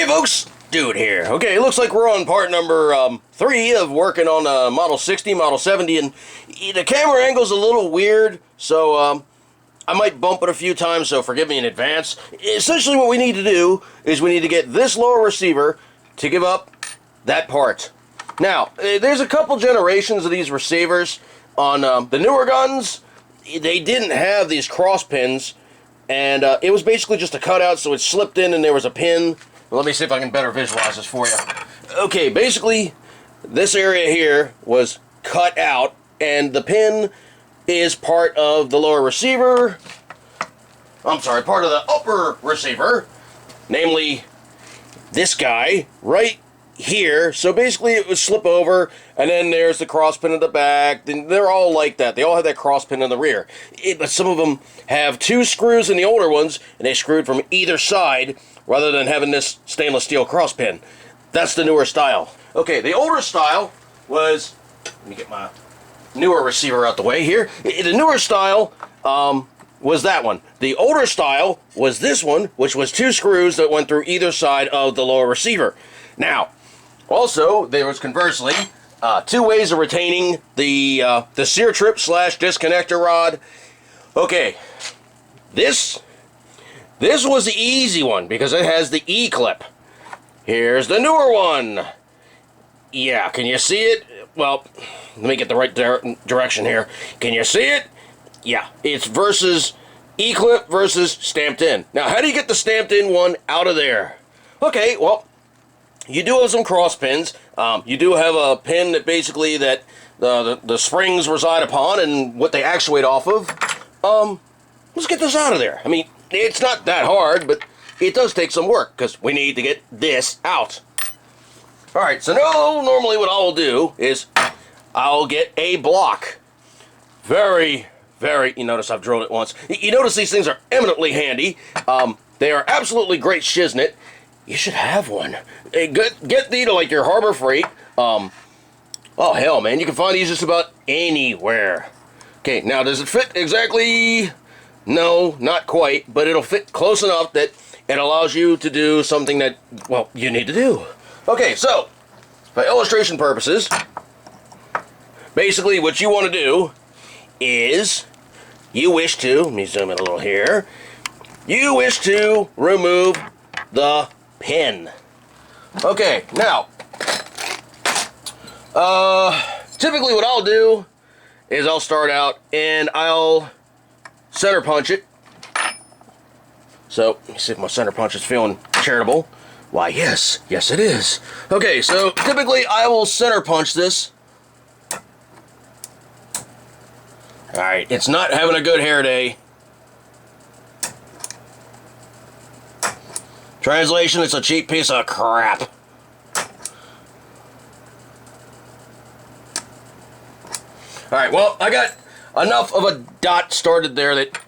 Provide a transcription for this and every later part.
folks, Dude here. Okay, it looks like we're on part number 3 of working on Model 60, Model 70, and the camera angle's a little weird, so I might bump it a few times, so forgive me in advance. Essentially what we need to do is we need to get this lower receiver to give up that part. Now, there's a couple generations of these receivers. On the newer guns, they didn't have these cross pins, and it was basically just a cutout, so it slipped in and there was a pin. Let me see if I can better visualize this for you. Okay, basically, this area here was cut out, and the pin is part of the lower receiver. I'm sorry, part of the upper receiver, namely this guy right here. So basically it would slip over, and then there's the cross pin in the back. They're all like that. They all have that cross pin in the rear. But some of them have 2 screws in the older ones, and they screwed from either side rather than having this stainless steel cross pin. That's the newer style. Okay, the older style was, let me get my newer receiver out the way here. The newer style was that one. The older style was this one, which was 2 screws that went through either side of the lower receiver. Now, also, there was conversely 2 ways of retaining the sear trip / disconnector rod. Okay, this was the easy one because it has the E-clip. Here's the newer one. Yeah, can you see it? Well, let me get the right direction here. Can you see it? Yeah, it's versus E-clip versus stamped in. Now, how do you get the stamped in one out of there? Okay, well, you do have some cross pins. You do have a pin that basically the springs reside upon and what they actuate off of. Let's get this out of there. I mean, it's not that hard, but it does take some work because we need to get this out. Alright, so now normally what I'll do is I'll get a block. Very, you notice I've drilled it once. You notice these things are eminently handy. They are absolutely great shiznit. You should have one. Get these to like your Harbor Freight. Oh hell, man, you can find these just about anywhere. Okay, now does it fit exactly? No, not quite, but it'll fit close enough that it allows you to do something that, well, you need to do. Okay, so, for illustration purposes, basically what you want to do is, you wish to, let me zoom in a little here, you wish to remove the pin. Okay, now, typically what I'll do is I'll start out and I'll center punch it. So, let me see if my center punch is feeling charitable. Why, yes it is. Okay, so typically I will center punch this. Alright, it's not having a good hair day. Translation, it's a cheap piece of crap. Alright, well, I got enough of a dot started there that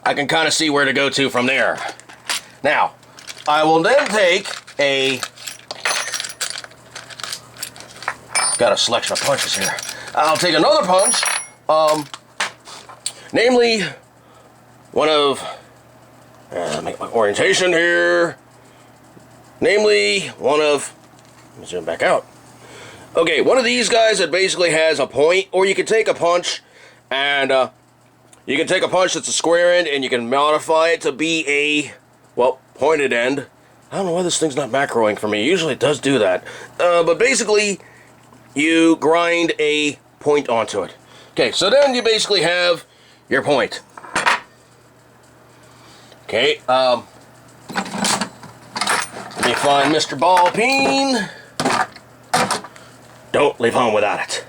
I can kind of see where to go to from there. Now, I will then take a... got a selection of punches here. I'll take another punch, namely one of... make my orientation here. Namely, one of... let me zoom back out. Okay, one of these guys that basically has a point, or you can take a punch, and you can take a punch that's a square end, and you can modify it to be a, well, pointed end. I don't know why this thing's not macroing for me. Usually it does do that. But basically, you grind a point onto it. Okay, so then you basically have your point. Okay, let me find Mr. Ball Peen. Don't leave home without it.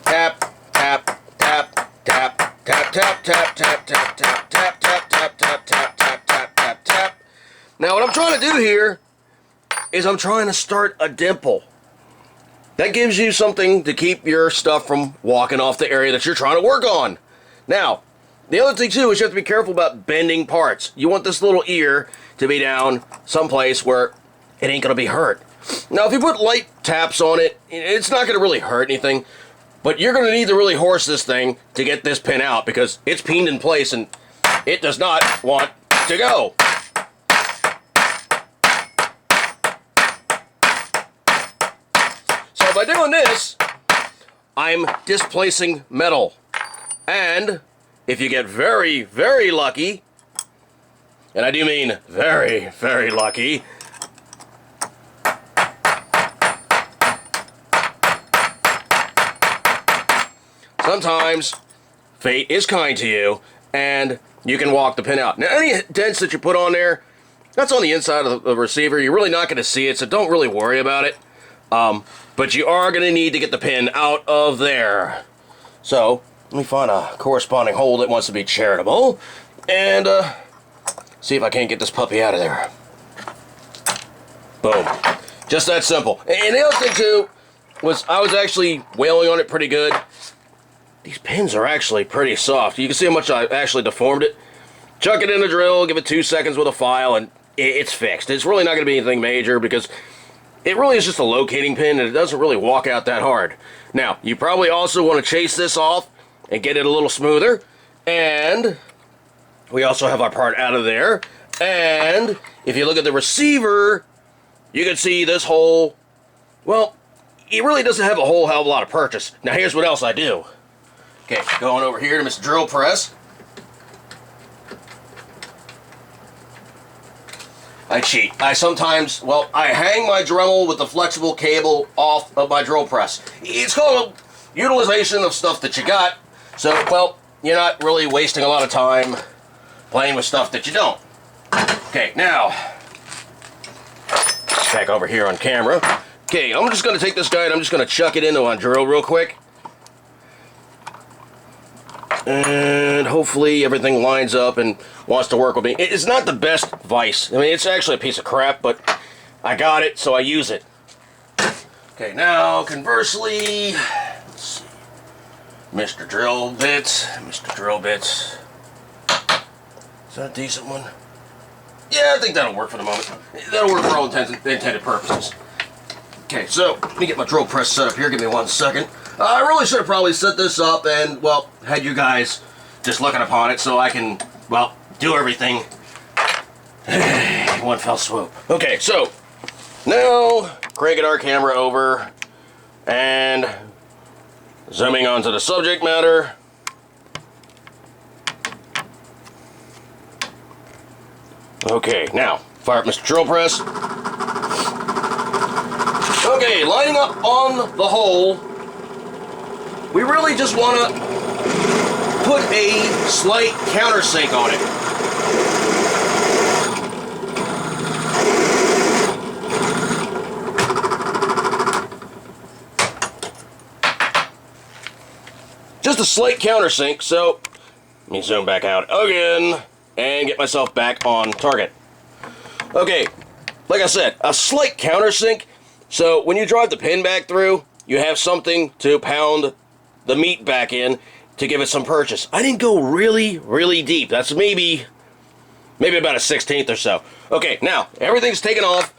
Tap, tap, tap, tap, tap, tap, tap, tap, tap, tap, tap, tap, tap, tap, tap, tap, tap, tap, tap, tap. Now what I'm trying to do here is I'm trying to start a dimple. That gives you something to keep your stuff from walking off the area that you're trying to work on. Now, the other thing too is you have to be careful about bending parts. You want this little ear to be down someplace where it ain't gonna be hurt. Now if you put light taps on it, it's not gonna really hurt anything, but you're gonna need to really horse this thing to get this pin out because it's peened in place and it does not want to go. Now, by doing this, I'm displacing metal. And if you get very, very lucky, and I do mean very, very lucky, sometimes fate is kind to you, and you can walk the pin out. Now, any dents that you put on there, that's on the inside of the receiver. You're really not going to see it, so don't really worry about it. But you are going to need to get the pin out of there. So, let me find a corresponding hole that wants to be charitable, and see if I can't get this puppy out of there. Boom. Just that simple. And the other thing, too, was I was actually wailing on it pretty good. These pins are actually pretty soft. You can see how much I actually deformed it. Chuck it in the drill, give it 2 seconds with a file, and it's fixed. It's really not going to be anything major because it really is just a locating pin, and it doesn't really walk out that hard. Now, you probably also want to chase this off and get it a little smoother. And we also have our part out of there. And if you look at the receiver, you can see this hole. Well, it really doesn't have a whole hell of a lot of purchase. Now, here's what else I do. Okay, going over here to Mr. Drill Press. I cheat. I sometimes, well, I hang my Dremel with the flexible cable off of my drill press. It's called utilization of stuff that you got. So, well, you're not really wasting a lot of time playing with stuff that you don't. Okay, now, back over here on camera. Okay, I'm just going to take this guy and I'm just going to chuck it into a drill real quick. And hopefully everything lines up and wants to work with me. It's not the best vise. I mean, it's actually a piece of crap, but I got it, so I use it. Okay, now, conversely, let's see. Mr. Drill Bits. Mr. Drill Bits. Is that a decent one? Yeah, I think that'll work for the moment. That'll work for all intended purposes. Okay, so let me get my drill press set up here. Give me 1 second. I really should have probably set this up and, well, had you guys just looking upon it so I can, well, do everything in one fell swoop. Okay, so now cranking our camera over and zooming onto the subject matter. Okay, now fire up Mr. Drill Press. Okay, lining up on the hole. We really just want to put a slight countersink on it. Just a slight countersink, so let me zoom back out again and get myself back on target. Okay, like I said, a slight countersink, so when you drive the pin back through, you have something to pound the meat back in to give it some purchase. I didn't go really, really deep. That's maybe about a 1/16 or so. Okay, now, everything's taken off.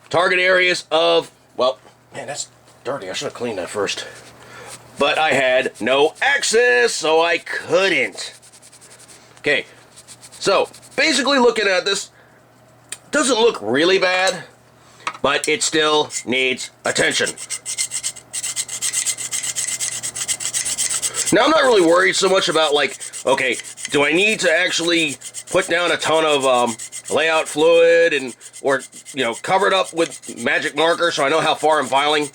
Target areas of, well, man, that's dirty. I should have cleaned that first. But I had no access, so I couldn't. Okay, so basically looking at this, doesn't look really bad, but it still needs attention. Now, I'm not really worried so much about, like, okay, do I need to actually put down a ton of layout fluid and, or, you know, cover it up with magic marker so I know how far I'm filing?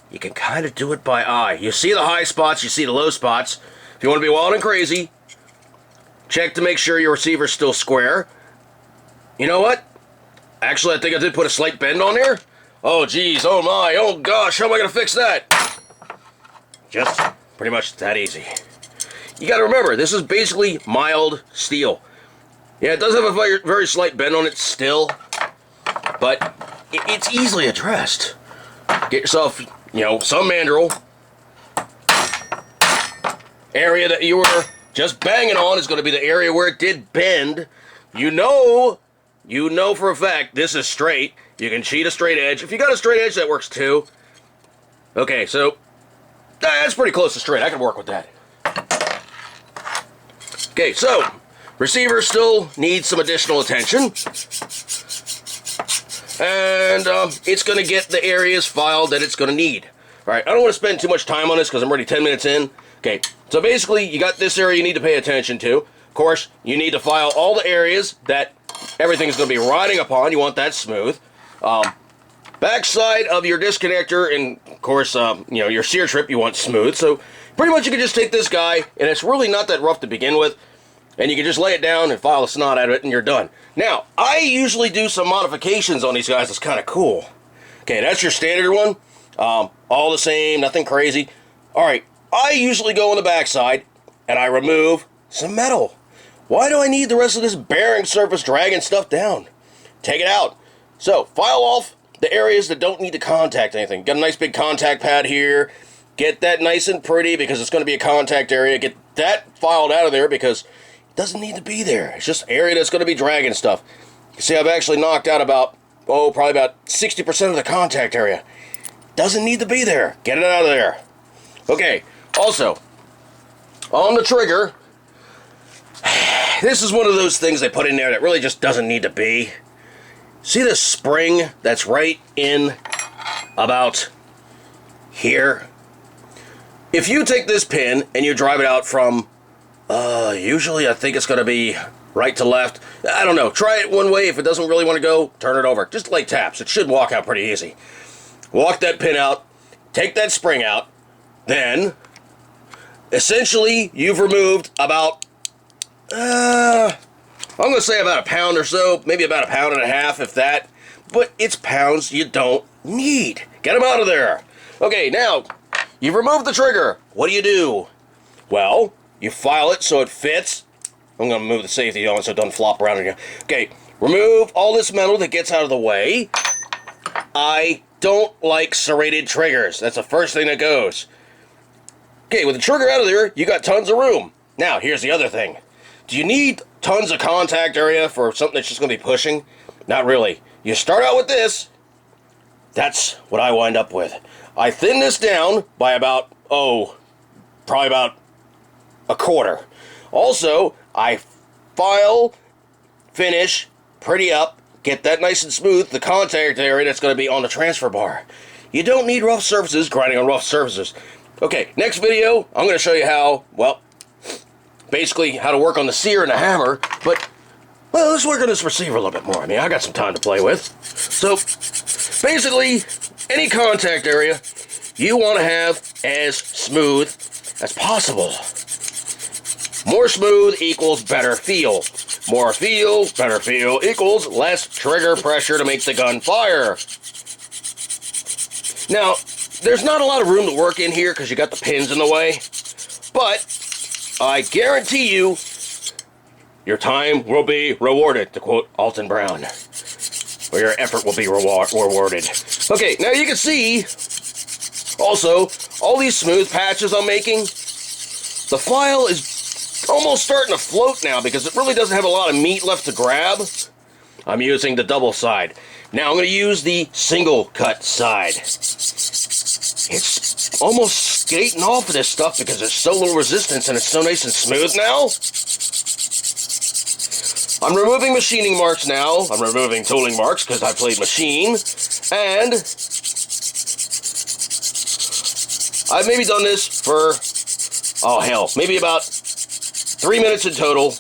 You can kind of do it by eye. You see the high spots, you see the low spots. If you want to be wild and crazy, check to make sure your receiver's still square. You know what? Actually, I think I did put a slight bend on there. Oh, geez, oh my, oh gosh, how am I going to fix that? Just pretty much that easy. You got to remember, this is basically mild steel. Yeah, it does have a very, very slight bend on it still, but it's easily addressed. Get yourself, you know, some mandrel. Area that you were just banging on is going to be the area where it did bend. You know for a fact this is straight. You can cheat a straight edge. If you got a straight edge, that works too. Okay, so that's pretty close to straight. I can work with that. Okay, so receiver still needs some additional attention. and it's going to get the areas filed that it's going to need. All right, I don't want to spend too much time on this because I'm already 10 minutes in. Okay, so basically, you got this area you need to pay attention to. Of course, you need to file all the areas that everything's going to be riding upon. You want that smooth. Backside of your disconnector, and of course, your sear trip you want smooth. So pretty much you can just take this guy, and it's really not that rough to begin with, and you can just lay it down and file the snot out of it, and you're done. Now, I usually do some modifications on these guys. It's kind of cool. Okay, that's your standard one. All the same, nothing crazy. All right, I usually go on the backside, and I remove some metal. Why do I need the rest of this bearing surface dragging stuff down? Take it out. So, file off the areas that don't need to contact anything. Got a nice big contact pad here. Get that nice and pretty because it's going to be a contact area. Get that filed out of there because it doesn't need to be there. It's just an area that's going to be dragging stuff. You see, I've actually knocked out probably about 60% of the contact area. Doesn't need to be there. Get it out of there. Okay, also, on the trigger, this is one of those things they put in there that really just doesn't need to be. See the spring that's right in about here? If you take this pin and you drive it out from, usually I think it's going to be right to left. I don't know. Try it one way. If it doesn't really want to go, turn it over. Just like taps. It should walk out pretty easy. Walk that pin out. Take that spring out. Then, essentially, you've removed about, I'm going to say about a pound or so, maybe about a pound and a half, if that. But it's pounds you don't need. Get them out of there. Okay, now, you've removed the trigger. What do? Well, you file it so it fits. I'm going to move the safety on so it doesn't flop around again. Okay, remove all this metal that gets out of the way. I don't like serrated triggers. That's the first thing that goes. Okay, with the trigger out of there, you got tons of room. Now, here's the other thing. Do you need tons of contact area for something that's just going to be pushing? Not really. You start out with this. That's what I wind up with. I thin this down by about, probably about a quarter. Also, I file, finish, pretty up, get that nice and smooth, the contact area that's going to be on the transfer bar. You don't need rough surfaces grinding on rough surfaces. Okay, next video, I'm going to show you how, basically how to work on the sear and the hammer, but, let's work on this receiver a little bit more. I mean, I got some time to play with. So, basically, any contact area you want to have as smooth as possible. More smooth equals better feel. More feel, better feel equals less trigger pressure to make the gun fire. Now, there's not a lot of room to work in here because you got the pins in the way, but I guarantee you your time will be rewarded, to quote Alton Brown, or your effort will be rewarded. Okay, now you can see also all these smooth patches I'm making. The file is almost starting to float now because it really doesn't have a lot of meat left to grab. I'm using the double side. Now I'm going to use the single cut side. It's almost skating off of this stuff because there's so little resistance and it's so nice and smooth now. I'm removing machining marks now. I'm removing tooling marks because I played machine. And I've maybe done this for, maybe about 3 minutes in total.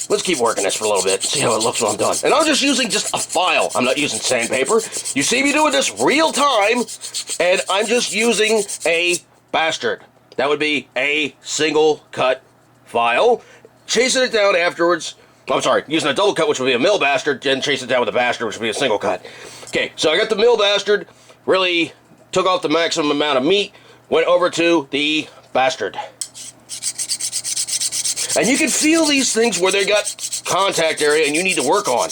Let's keep working this for a little bit, see how it looks when I'm done. And I'm just using just a file. I'm not using sandpaper. You see me doing this real time, and I'm just using a bastard. That would be a single cut file. Chasing it down afterwards. I'm sorry, using a double cut, which would be a mill bastard, and chase it down with a bastard, which would be a single cut. Okay, so I got the mill bastard, really took off the maximum amount of meat, went over to the bastard. And you can feel these things where they got contact area and you need to work on.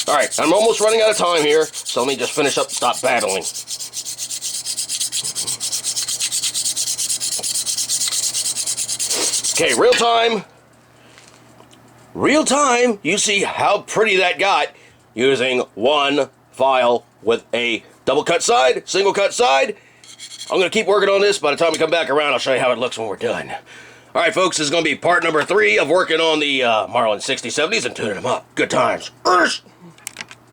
Alright, I'm almost running out of time here, so let me just finish up and stop battling. Okay, real time. Real time, you see how pretty that got using one file with a double cut side, single cut side. I'm going to keep working on this. By the time we come back around, I'll show you how it looks when we're done. All right, folks, this is going to be part number 3 of working on the Marlin 6070s and tuning them up. Good times.